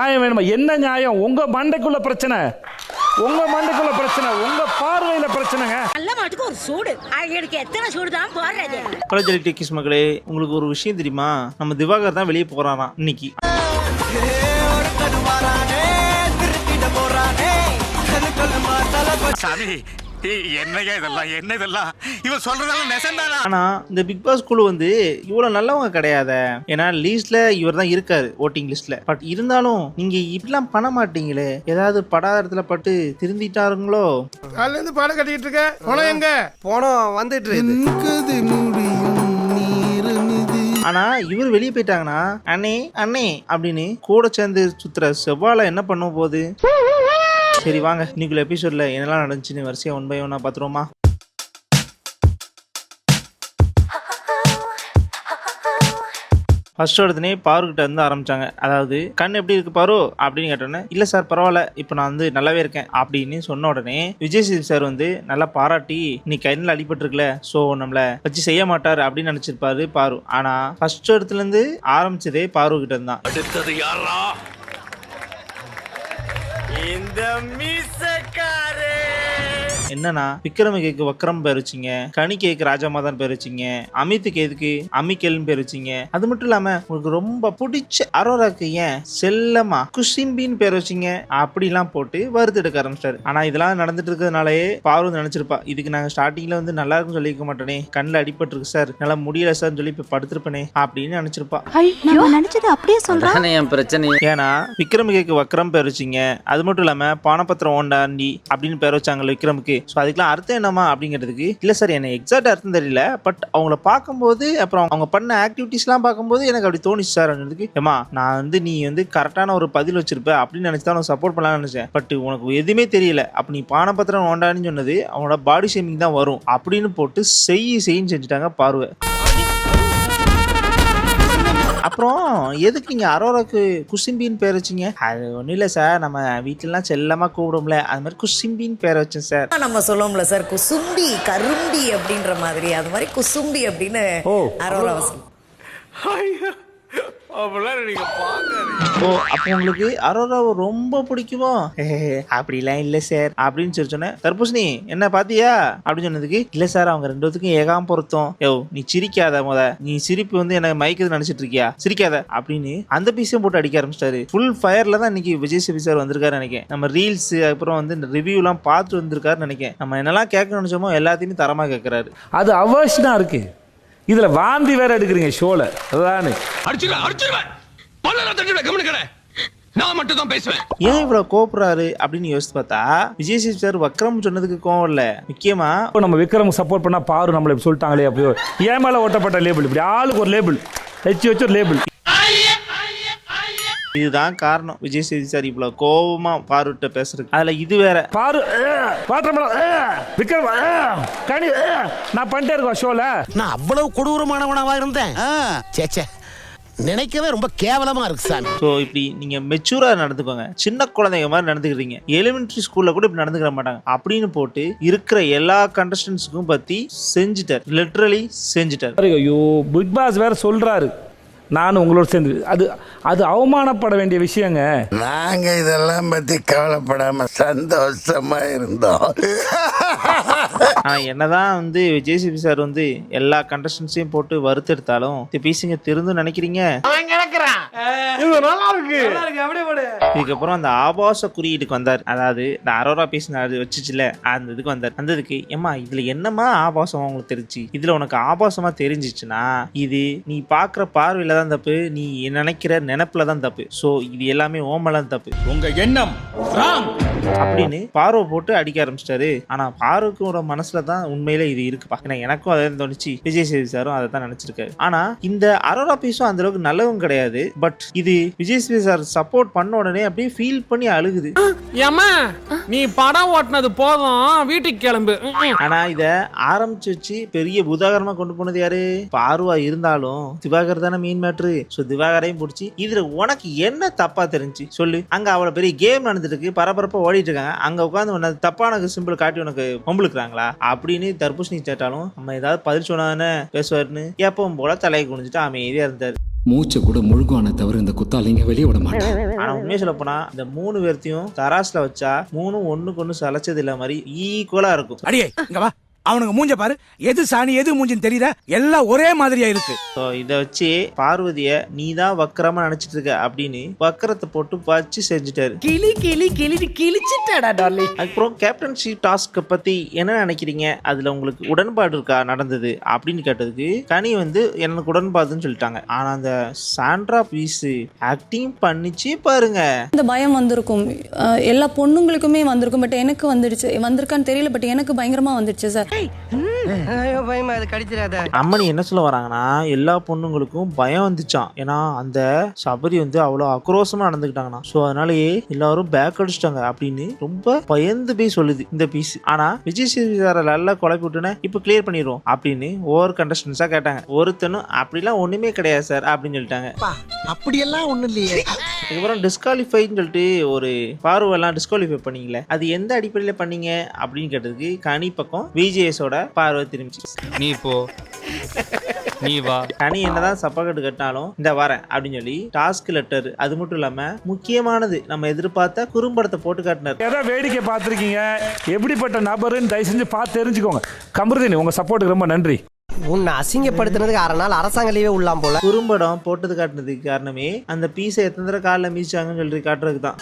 நியாயம் வேணுமா? என்ன நியாயம்? உங்க மண்டைக்குள்ள பிரச்சனை, உங்க மண்டைக்குள்ள பிரச்சனை, உங்க பார்வையில பிரச்சனைங்க. நல்ல மாட்டுக்கு ஒரு சூடு, எனக்கு எத்தனை சூடு தான் போடுறது. பலஜலி டெக்கிஸ் மகளே, உங்களுக்கு ஒரு விஷயம் தெரியுமா? நம்ம திவாகர் தான் வெளியே போறாராம் இன்னைக்கு. ஆனா இந்த பிக் பாஸ் குழு வந்து இவ்வளவு நல்லவங்க கிடையாது. ஏன்னா லிஸ்ட்ல இவர் தான் இருக்காரு, ஓட்டிங் லிஸ்ட்ல. பட் இருந்தாலும் நீங்க இப்படிலாம் பண்ண மாட்டீங்களே, ஏதாவது படாதத்துல பட்டு திருந்திட்டாருங்களோ? அதுல இருந்து பாடம் கட்டிட்டு இருக்க போனோம், எங்க போனோம் வந்துட்டு இருக்கு. ஆனா இவர் வெளியே போயிட்டாங்கன்னா அண்ணே அண்ணே அப்படின்னு கூட சேர்ந்து சுத்துற செவ்வாழை என்ன பண்ண போகுது? சரி வாங்க, இன்னைக்குள்ள எபிசோட்ல என்னெல்லாம் நடந்துச்சுன்னு வரிசையா 1 by 1 பாத்துருவோமா? ஃபர்ஸ்ட் எடுத்துனே பாருக்கிட்ட இருந்து ஆரம்பிச்சாங்க. அதாவது கண் எப்படி இருக்கு பாரு அப்படின்னு கேட்டோன்னே, இல்ல சார் பரவாயில்ல, இப்போ நான் வந்து நல்லாவே இருக்கேன் அப்படின்னு சொன்ன உடனே விஜய் சேது சார் வந்து நல்லா பாராட்டி, நீ கண்ணில் அடிபட்டுருக்குல, ஸோ நம்மள வச்சு செய்ய மாட்டாரு அப்படின்னு நினைச்சிருப்பாரு பாரு. ஆனா ஃபர்ஸ்ட் இடத்துல இருந்து ஆரம்பிச்சதே பாரு கிட்ட இருந்தான். அடுத்தது யாரா? இந்த மீசக்காரே. என்னன்னா விக்ரம் கேக்கு வக்ரம் பேர் வச்சிங்க, கனி கேக்கு ராஜமாதான் பேர் வச்சிங்க, அமித் கேதுக்கு அமிக்கல்னு பேர் வச்சிங்க. அது மட்டும் இல்லாம உங்களுக்கு ரொம்ப பிடிச்ச அரோராக்கு ஏன் செல்லமா குஷிம்பின்னு பேர் வச்சிங்க அப்படிலாம் போட்டு வறுத்து எடுக்க ஆரம்பிச்சிட்டாரு. ஆனா இதெல்லாம் நடந்துட்டு இருக்கிறதுனாலே பாரு நினைச்சிருப்பா, இதுக்கு நாங்க ஸ்டார்டிங்ல வந்து நல்லா இருக்குன்னு சொல்லிக்க மாட்டேனே, கண்ணில் அடிபட்டு இருக்கு சார், நல்லா முடியல சார்னு சொல்லி இப்ப படுத்திருப்பேனே அப்படின்னு நினைச்சிருப்பா. நினைச்சது அப்படியே சொல்றேன் என் பிரச்சனை. ஏன்னா விக்ரம் கேக்கு வக்ரம் பேர் வச்சிங்க, அது மட்டும் இல்லாம பானபத்திரம் ஓண்டாண்டி அப்படின்னு பேர் வச்சாங்கல்ல விக்ரமுக்கு. ஸோ அதுக்கெல்லாம் அர்த்தம் என்னமா அப்படிங்கிறதுக்கு, இல்லை சார் எனக்கு எக்ஸாக்ட் அர்த்தம் தெரியல, பட் அவங்கள பார்க்கும்போது அப்புறம் அவங்க பண்ண ஆக்டிவிட்டிஸ்லாம் பார்க்கும்போது எனக்கு அப்படி தோணுச்சு சார் அப்படின்றதுக்கு, ஏமா நான் வந்து நீ வந்து கரெக்டான ஒரு பதில் வச்சிருப்ப அப்படின்னு நினைச்சு தான் உனக்கு சப்போர்ட் பண்ணலாம்னு நினைச்சேன், பட் உனக்கு எதுவுமே தெரியல, அப்ப நீ பானபத்திரம் ஓண்டான்னு சொன்னது அவனோட பாடி ஷேமிங் தான் வரும் அப்படின்னு போட்டு செய்யின்னு செஞ்சுட்டாங்க பார்வை. அப்புறம் எதுக்கு நீங்க அரோராக்கு குசிம்பின்னு பேர் வச்சிங்க? அது ஒன்றும் இல்லை சார், நம்ம வீட்டிலலாம் செல்லமாக கூப்பிடும்ல, அது மாதிரி குசிம்பின்னு பேர் வச்சேன் சார். நம்ம சொல்லுவோம்ல சார், குசும்பி கரும்பி அப்படின்ற மாதிரி, அது மாதிரி குசும்பி அப்படின்னு அரோரா வசனம். ஓ, அப்போ உங்களுக்கு அரோராவை ரொம்ப பிடிக்குமோ? அப்படிலாம் இல்லை சார் அப்படின்னு சொல்லி சொன்னேன். தர்பூசணி என்ன பாத்தியா அப்படின்னு சொன்னதுக்கு, இல்லை சார் அவங்க 2 ஏகாம பொருத்தம். யோ நீ சிரிக்காத, நீ சிரிப்பு வந்து எனக்கு மயக்குது நினைச்சிட்டு இருக்கியா, சிரிக்காத அப்படின்னு அந்த பீஸையும் போட்டு அடிக்க ஆரம்பிச்சிட்டாரு. ஃபுல் ஃபயர்ல தான் இன்னைக்கு விஜய் சேது சார் வந்திருக்காரு நினைக்கிறேன். நம்ம ரீல்ஸ் அப்புறம் வந்து இந்த ரிவ்யூலாம் பார்த்து வந்திருக்காரு நினைக்கிறேன். நம்ம என்னெல்லாம் கேட்க நினைச்சோமோ எல்லாத்தையுமே தரமா கேட்கறாரு. அது அவர்ஷனா இருக்கு, இதுல வாந்தி வேற எடுக்கிறீங்க ஷோல. அதானே நான் மட்டும் தான் பேசுவேன். ஏன் இவ்வளவு கோபுறாரு அப்படின்னு யோசிச்சு பார்த்தா, விஜய் சேது சார் வக்ரம் சொன்னதுக்கு கோவம் இல்ல, முக்கியமா நம்ம விக்ரம் சப்போர்ட் பண்ணா பாரு நம்மள சொல்லிட்டாங்களே, அப்படியோ ஏன் மேல ஓட்டப்பட்ட லேபிள், இப்படி ஆளுக்கு ஒரு லேபிள் வச்சு ஒரு லேபிள். இதுதான் காரணம் விஜய் சேது சார் இவ்வளவு கோபமா பாருட்ட பேசுறது. அதுல இது வேற பாரு விக்ரம் கனி நான் பண்ணிட்டே இருக்கோம் ஷோல. நான் அவ்வளவு கொடூரமானவனாவா இருந்தேன்? சேச்சே, நினைக்கவே ரொம்ப கேவலமா இருக்கு சாமி. ஸோ இப்படி நீங்க மெச்சூரா நடந்துக்கோங்க, சின்ன குழந்தைங்க மாதிரி நடந்துக்கிறீங்க, எலிமெண்டரி ஸ்கூல்ல கூட இப்படி நடந்துக்கிற மாட்டாங்க அப்படின்னு போட்டு இருக்கிற எல்லா கண்டஸ்டன்ஸுக்கும் பத்தி செஞ்சுட்டார், லிட்டரலி செஞ்சுட்டார். ஐயோ பிக் பாஸ் வேற சொல்றாரு நான் உங்களோட சேர்ந்து, அது அவமானப்பட வேண்டிய விஷயங்க. நாங்க இதெல்லாம் பத்தி கவலைப்படாம சந்தோஷமா இருந்தோம். என்னதான் வந்து விஜய் சேது சார் வந்து எல்லா கண்டஸ்டன்ஸையும் போட்டு வறுத்தெடுத்தாலும் பீஸுங்க திருந்து நினைக்கிறீங்க. இதுக்கப்புறம் அந்த ஆபாச குறியீடுக்கு வந்தார். அதாவது இந்த அரோரா பீஸ் வச்சுச்சுல அந்த இதுக்கு வந்தார். அந்த இதுக்கு ஏமா இதுல என்னமா ஆபாசம் உங்களுக்கு தெரிஞ்சு, இதுல உனக்கு ஆபாசமா தெரிஞ்சிச்சுன்னா இது நீ பாக்குற பார்வையில தான் தப்பு, நீ நினைக்கிற நினைப்புல தான் தப்பு, சோ இது எல்லாமே ஓமலாம் தப்பு, உங்க எண்ணம் அப்படின்னு பார்வை போட்டு அடிக்க ஆரம்பிச்சிட்டாரு. ஆனா பார்வைக்கு மனசுல தான் உண்மையில இது இருக்குப்பா. ஏன்னா எனக்கும் அதை தோணுச்சு, விஜய் சேது சாரும் அதை தான் நினைச்சிருக்காரு. ஆனா இந்த அரோரா பீஸும் அந்த அளவுக்கு நல்லவும் கிடையாது. பட் இது விஜய் சேது சார் சப்போர்ட் பண்ண உடனே அப்படியே ஃபீல் பண்ணி அழுகுது. ஏமா நீ படம் ஓட்டினது போதும், வீட்டுக்கு கிளம்பு. ஆனா இத ஆரம்பிச்சு வச்சு பெரிய உதாரணமா கொண்டு போனது யாரு? பார்வா இருந்தாலும் திவாகர் தானே மீன் மேட்ரு. சோ திவாகரையும் பிடிச்சி இதுல உனக்கு என்ன தப்பா தெரிஞ்சு சொல்லு. அங்க அவ்வளவு பெரிய கேம் நடந்துட்டு இருக்கு, பரபரப்பா ஓடிட்டு இருக்காங்க, அங்க உட்காந்து தப்பான சிம்பிள் காட்டி உனக்கு பொம்பளுக்குறாங்களா அப்படின்னு தர்பூசணி கேட்டாலும் நம்ம ஏதாவது பதில் சொன்னாதானே பேசுவாருன்னு எப்பவும் போல தலையை குனிஞ்சிட்டு அமைதியா இருந்தாரு. மூச்சை கூட முழுகுவானே தவிர இந்த குத்தாலிங்க வெளியே விட மாட்டேன். ஆனா உண்மையை சொல்ல போனா இந்த 3 பேர்த்தையும் தராசுல வச்சா 3 ஒண்ணுக்கு ஒண்ணு சலைச்சது இல்ல மாதிரி ஈக்குவலா இருக்கும். அடியே இங்க வா, அவனுக்கு மூஞ்ச பாரு, எது சாணி எது மூஞ்சின்னு தெரியல, எல்லாம் ஒரே மாதிரியா இருக்கு. இத வச்சு பார்வதிய நீ தான் வக்கரமா நினைச்சிட்டு இருக்க அப்படின்னு வக்கரத்தை போட்டு வச்சு செஞ்சுட்டாரு. கிளி கிளி கிளி கிழிச்சிட்டாடா டார்லிங். அதுக்கப்புறம் கேப்டன்ஷிப் டாஸ்க் பத்தி என்ன நினைக்கிறீங்க, அதுல உங்களுக்கு உடன்பாடு இருக்கா நடந்தது அப்படின்னு கேட்டதுக்கு கனி வந்து எனக்கு உடன்பாடுன்னு சொல்லிட்டாங்க. ஆனா அந்த சாண்ட்ரா பீஸ் ஆக்டிங் பண்ணிச்சு பாருங்க. இந்த பயம் வந்திருக்கும், எல்லா பொண்ணுங்களுக்குமே வந்திருக்கும். பட் எனக்கு வந்திருக்கான்னு தெரியல. பட் எனக்கு பயங்கரமா வந்துருச்சு சார். பயமா அது கடிச்சிடாத. அம்மனி என்ன சொல்ல வராங்கன்னா எல்லா பொண்ணுங்களுக்கும் பயம் வந்துச்சான். ஏன்னா அந்த சபரி வந்து அவ்வளவு ஆக்ரோஷமா நடந்துக்கிட்டாங்கன்னா. ஸோ அதனாலயே எல்லாரும் பேக் அடிச்சிட்டாங்க அப்படின்னு ரொம்ப பயந்து போய் சொல்லுது இந்த பீஸ். ஆனா விஜய் சேதுபதி சார நல்லா குழப்பி விட்டுன இப்ப கிளியர் பண்ணிடுவோம் அப்படின்னு ஓவர் கண்டஸ்டன்ஸா கேட்டாங்க. ஒருத்தனும் அப்படிலாம் ஒண்ணுமே கிடையாது சார் அப்படின்னு சொல்லிட்டாங்க. அப்படியெல்லாம் ஒண்ணு இல்லையே. அதுக்கப்புறம் டிஸ்குவாலிஃபைன்னு சொல்லிட்டு ஒரு பார்வையெல்லாம் டிஸ்குவாலிஃபை பண்ணீங்களே, அது எந்த அடிப்படையில் பண்ணீங்க அப்படின்னு கேட்டதுக்கு கனி பக்கம் விஜேஎஸோட பார்வை திரும்பிச்சு. நீ போ, நீ வா. கனி என்னதான் சப்பாக்கட்டு கட்டினாலும் இந்த வரேன் அப்படின்னு சொல்லி டாஸ்க் லெட்டர், அது மட்டும் இல்லாம முக்கியமானது நம்ம எதிர்பார்த்த குறும்படத்தை போட்டு காட்டினார். ஏதாவது வேடிக்கை பார்த்துருக்கீங்க, எப்படிப்பட்ட நபருன்னு தயவு செஞ்சு பார்த்து தெரிஞ்சுக்கோங்க. கமருதீன், உங்க சப்போர்ட்டுக்கு ரொம்ப நன்றி. உன்னை அசிங்கப்படுத்தினதுக்கு 6 நாள் அரசாங்க லீவே உள்ளாம் போல. குறும்படம் போட்டது காட்டினதுக்கு காரணமே அந்த பீஸை எத்தனை தடவை காலில் மீச்சாங்கன்னு சொல்லி காட்டுறதுக்கு தான்.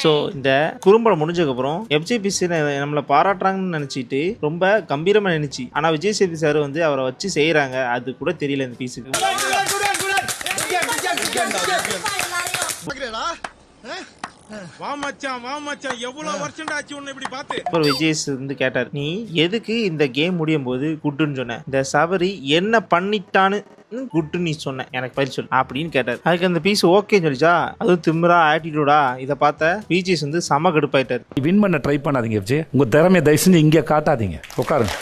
ஸோ இந்த குறும்படம் முடிஞ்சதுக்கப்புறம் எஃப்ஜேபிசி நம்மளை பாராட்டுறாங்கன்னு நினச்சிட்டு ரொம்ப கம்பீரமாக நினைச்சு, ஆனால் விஜய் சேதுபதி சார் வந்து அவரை வச்சு செய்கிறாங்க அது கூட தெரியல இந்த பீஸுக்கு. அப்புறம் விஜய் வந்து கேட்டார், நீ எதுக்கு இந்த கேம் முடியும் போது குட்டுன்னு சொன்ன, இந்த சபரி என்ன பண்ணிட்டான்னு குட்டு நீ சொன்ன, எனக்கு பதில் சொல்லு அப்படின்னு கேட்டார். அதுக்கு அந்த பீஸ் ஓகேன்னு சொல்லிச்சா, அதுவும் திமிரா ஆட்டிடியூடா. இதை பார்த்த விஜய் வந்து செம கடுப்பாயிட்டார். வின் பண்ண ட்ரை பண்ணாதீங்க விஜய், உங்க திறமையை தயவு செஞ்சு இங்கே காட்டாதீங்க, உட்காருங்க.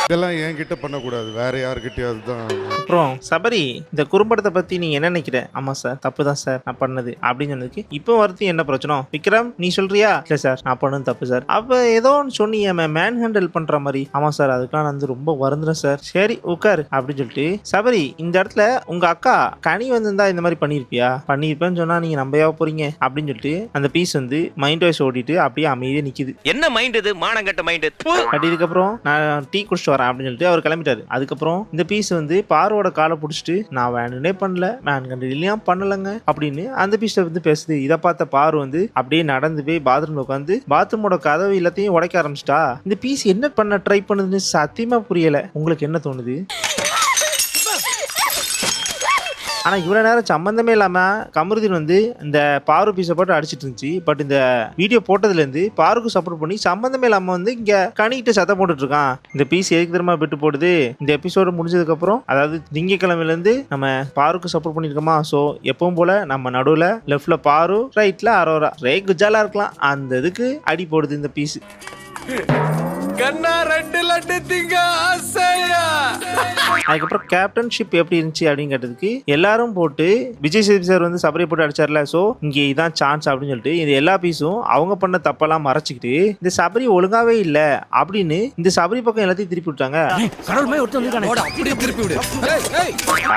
இதெல்லாம் என்கிட்ட பண்ணக்கூடாது, வேற யாருக்கிட்டயாவது தான். அப்புறம் சபரி, இந்த குறும்படத்தை பத்தி நீங்க என்ன நினைக்கிற? ஆமா சார், தப்பு தான் சார் நான் பண்ணது அப்படின்னு சொன்னதுக்கு இப்போ வரது என்ன பிரச்சனை விக்ரம் நீ சொல்றியா? இல்ல சார் நான் பண்ணது தப்பு சார். அப்ப ஏதோ ஒன்று சொன்னீங்க மேன் ஹேண்டில் பண்ற மாதிரி. ஆமா சார் அதுக்கெல்லாம் நான் வந்து ரொம்ப வருந்துறேன் சார். சரி உட்காரு அப்படின்னு சொல்லிட்டு சபரி, இந்த இடத்துல உங்க அக்கா கனி வந்திருந்தா இந்த மாதிரி பண்ணிருப்பேன்னு சொன்னா நீங்க நம்பையா போறீங்க அப்படின்னு சொல்லிட்டு அந்த பீஸ் வந்து மைண்ட் வாய்ஸ் ஓடிட்டு அப்படியே அமைதியே நிக்குது. என்ன மைண்ட் இது, மானங்கட்ட மைண்ட். அதுக்கப்புறம் நான் டீ குடிச்சிட்டு வரேன் அப்படின்னு சொல்லிட்டு அவர் கிளம்பிட்டாரு. அதுக்கப்புறம் இந்த பீஸ் வந்து பார்வோட காலை பிடிச்சிட்டு நான் வேணுனே பண்ணல, மேன் கண்டிலையும் பண்ணலங்க அப்படின்னு அந்த பீஸ் வந்து பேசுது. இதை பார்த்த பாரு வந்து அப்படியே நடந்து போய் பாத்ரூம்ல உட்காந்து பாத்ரூமோட கதவு எல்லாத்தையும் உடைக்க ஆரம்பிச்சிட்டா. இந்த பீஸ் என்ன பண்ண ட்ரை பண்ணுதுன்னு சத்தியமா புரியல. உங்களுக்கு என்ன தோணுது? ஆனால் இவ்வளோ நேரம் சம்மந்தமே இல்லாமல் கமருதீன் வந்து இந்த பாரு பீஸை போட்டு அடிச்சிட்டு இருந்துச்சு. பட் இந்த வீடியோ போட்டதுலேருந்து பாருக்கு சப்போர்ட் பண்ணி சம்மந்தமே இல்லாமல் வந்து இங்கே கனிக்கிட்ட சத்தம் போட்டுட்டு இருக்கான். இந்த பீஸ் எதுக்கு தெரியுமா விட்டு போடுது? இந்த எபிசோடு முடிஞ்சதுக்கப்புறம், அதாவது திங்கக்கிழமையிலேருந்து நம்ம பாருக்கு சப்போர்ட் பண்ணியிருக்கோமா. ஸோ எப்பவும் போல் நம்ம நடுவில் லெஃப்டில் பாரு, ரைட்டில் அரோரா, ரே குஜாலாக இருக்கலாம். அந்த இதுக்கு அடி போடுது இந்த பீஸு. அதுக்கப்புறம் கேப்டன்ஷிப் எப்படி இருந்துச்சு அப்படின்னு கேட்டதுக்கு எல்லாரும் போட்டு விஜய் சேதுபதி சார் வந்து சபரியை போட்டு அடிச்சார்ல. ஸோ இங்கே இதான் சான்ஸ் அப்படின்னு சொல்லிட்டு இது எல்லா பீஸும் அவங்க பண்ண தப்பெல்லாம் மறைச்சிக்கிட்டு இந்த சபரி ஒழுங்காவே இல்லை அப்படின்னு இந்த சபரி பக்கம் எல்லாத்தையும் திருப்பி விட்டாங்க.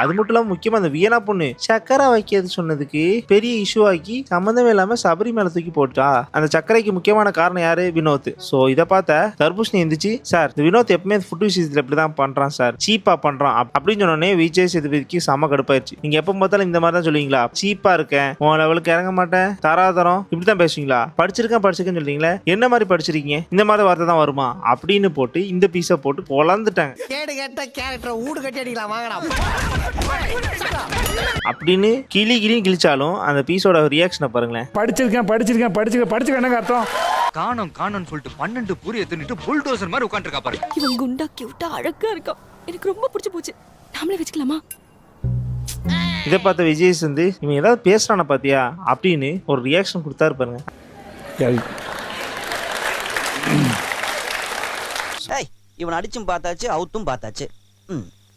அது மட்டும் இல்லாம முக்கியமா அந்த வியனா பொண்ணு சக்கரை வைக்கிறது சொன்னதுக்கு பெரிய இஷ்யூ ஆக்கி சம்மந்தமே இல்லாம சபரி மேல தூக்கி போட்டா. அந்த சக்கரைக்கு முக்கியமான காரணம் யாரு? வினோத். ஸோ இதை பார்த்த தர்பூஷணி இருந்துச்சு, சார் இந்த வினோத் எப்பவுமே ஃபுட் விஷயத்துல இப்படிதான் பண்றான் சார், சீப்பா பண்றான் அப்படின்னு சொன்னோடனே விஜய் சேதுபதிக்கு செம கடுப்பாயிருச்சு. நீங்க எப்ப பார்த்தாலும் இந்த மாதிரி தான் சொல்லுவீங்களா? சீப்பா இருக்கேன், உன் லெவலுக்கு இறங்க மாட்டேன், தராதரம் இப்படிதான் பேசுவீங்களா? படிச்சிருக்கேன்னு சொல்றீங்களா? என்ன மாதிரி படிச்சிருக்கீங்க? இந்த மாதிரி வார்த்தை தான் வருமா அப்படின்னு போட்டு இந்த பீஸை போட்டு பொழந்துட்டாங்க. அப்படின்னு கிளின்னு கிழிச்சாலும் அந்த பீஸோட ரியாக்ஷனை பாருங்களேன். படிச்சிருக்கேன் என்னங்க அர்த்தம்? காணோம்னு சொல்லிட்டு 12 பூரி எடுத்துட்டு புல்டோசர் மாதிரி உட்கார்ந்திருக்கா பாரு. இவன் குண்டா கியூட்டா அழகா இருக்கான், எனக்கு ரொம்ப பிடிச்சு போச்சு. நாமளே வச்சுக்கலாமா? இதை பார்த்த விஜய் வந்து இவன் ஏதாவது பேசுறான பாத்தியா அப்படின்னு ஒரு ரியாக்ஷன் கொடுத்தாரு பாருங்க. இவன் அடிச்சும் பார்த்தாச்சு, அவுத்தும் பார்த்தாச்சு.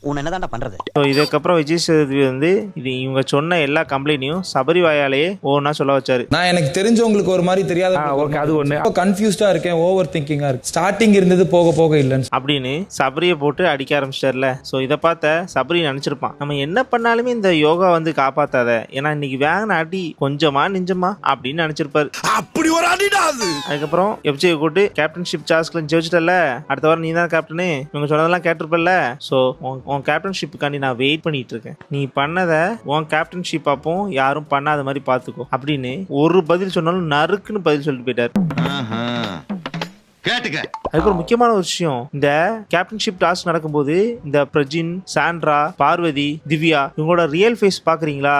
உன்னை என்னதான்டா பண்றது? ஸோ இதுக்கப்புறம் விஜய் சேதுபதி வந்து இது இவங்க சொன்ன எல்லா கம்ப்ளைண்ட்டையும் சபரி வாயாலேயே ஒவ்வொன்றா சொல்ல வச்சாரு. நான் எனக்கு தெரிஞ்சவங்களுக்கு ஒரு மாதிரி தெரியாத ஓகே, அது ஒண்ணு. கன்ஃபியூஸ்டா இருக்கேன், ஓவர் திங்கிங்கா இருக்கு. ஸ்டார்டிங் இருந்தது போக போக இல்லைன்னு அப்படின்னு சபரியை போட்டு அடிக்க ஆரம்பிச்சிட்டார்ல. ஸோ இதை பார்த்த சபரி நினைச்சிருப்பான், நம்ம என்ன பண்ணாலுமே இந்த யோகா வந்து காப்பாத்தாத, ஏன்னா இன்னைக்கு வேகன அடி கொஞ்சமா நெஞ்சமா அப்படின்னு நினைச்சிருப்பாரு. அப்படி ஒரு அடிடா அது. அதுக்கப்புறம் எஃப்ஜே கூட்டு கேப்டன்ஷிப் டாஸ்க்ல ஜெயிச்சிட்டல, அடுத்த வாரம் நீ தான் கேப்டனு, இவங்க சொன்னதெல்லாம் கேட்டிருப்பல. ஸோ உன் கேப்டன்ஷிப்புக்காண்டி நான் வெயிட் பண்ணிட்டு இருக்கேன், நீ பண்ணத உன் கேப்டன்ஷிப் அப்போ யாரும் பண்ணாத மாதிரி பாத்துக்கோ அப்படின்னு ஒரு பதில் சொன்னாலும் நறுக்குன்னு பதில் சொல்லிட்டு போயிட்டாரு. அதுக்கப்புறம் முக்கியமான ஒரு விஷயம், இந்த கேப்டன்ஷிப் டாஸ்க் நடக்கும்போது இந்த பிரஜின், சாண்ட்ரா, பார்வதி, திவ்யா இவங்களோட ரியல் ஃபேஸ் பாக்குறீங்களா?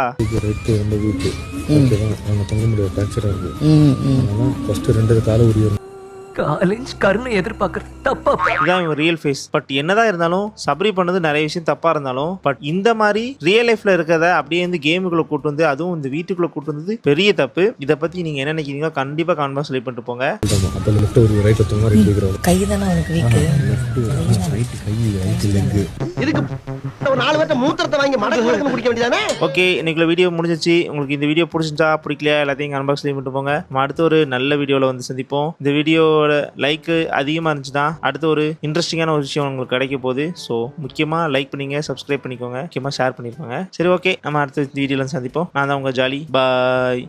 இதான் இவங்க ரியல் ஃபேஸ். பட் என்னதான் இருந்தாலும் சபரி பண்ணது நிறைய விஷயம் தப்பா இருந்தாலும், பட் இந்த மாதிரி ரியல் லைஃப்ல இருக்கிறத அப்படியே வந்து கேமுக்குள்ள கூட்டு வந்து அதுவும் இந்த வீட்டுக்குள்ள கூட்டு வந்தது பெரிய தப்பு. இதை பத்தி நீங்க என்ன நினைக்கிறீங்க கண்டிப்பா கமெண்ட் பாக்ஸ்ல ரிப்ளை பண்ணிட்டு போங்க. கைதானே அவனுக்கு வீக்கு. இதுக்கு ஒரு 4 பேர்த்த மூத்திரத்தை வாங்கி மடக்கு குடிக்க வேண்டியதானே? ஓகே, இன்னைக்குள்ள வீடியோ முடிஞ்சிச்சு. உங்களுக்கு இந்த வீடியோ பிடிச்சிருந்தா பிடிக்கலையா எல்லாத்தையும் கமெண்ட் பாக்ஸ்ல பண்ணிட்டு போங்க. நம்ம அடுத்த ஒரு நல்ல வீடியோல வந்து சந்திப்போம். இந்த வீடியோட லைக் அதிகமா இருந்துச்சுன்னா அடுத்த ஒரு இன்ட்ரெஸ்டிங்கான ஒரு விஷயம் உங்களுக்கு கிடைக்க போகுது. ஸோ முக்கியமா லைக் பண்ணீங்க, சப்ஸ்கிரைப் பண்ணிக்கோங்க, முக்கியமா ஷேர் பண்ணிக்கோங்க. சரி, ஓகே, நம்ம அடுத்த வீடியோல சந்திப்போம். நான் தான் உங்க ஜாலி. பாய்.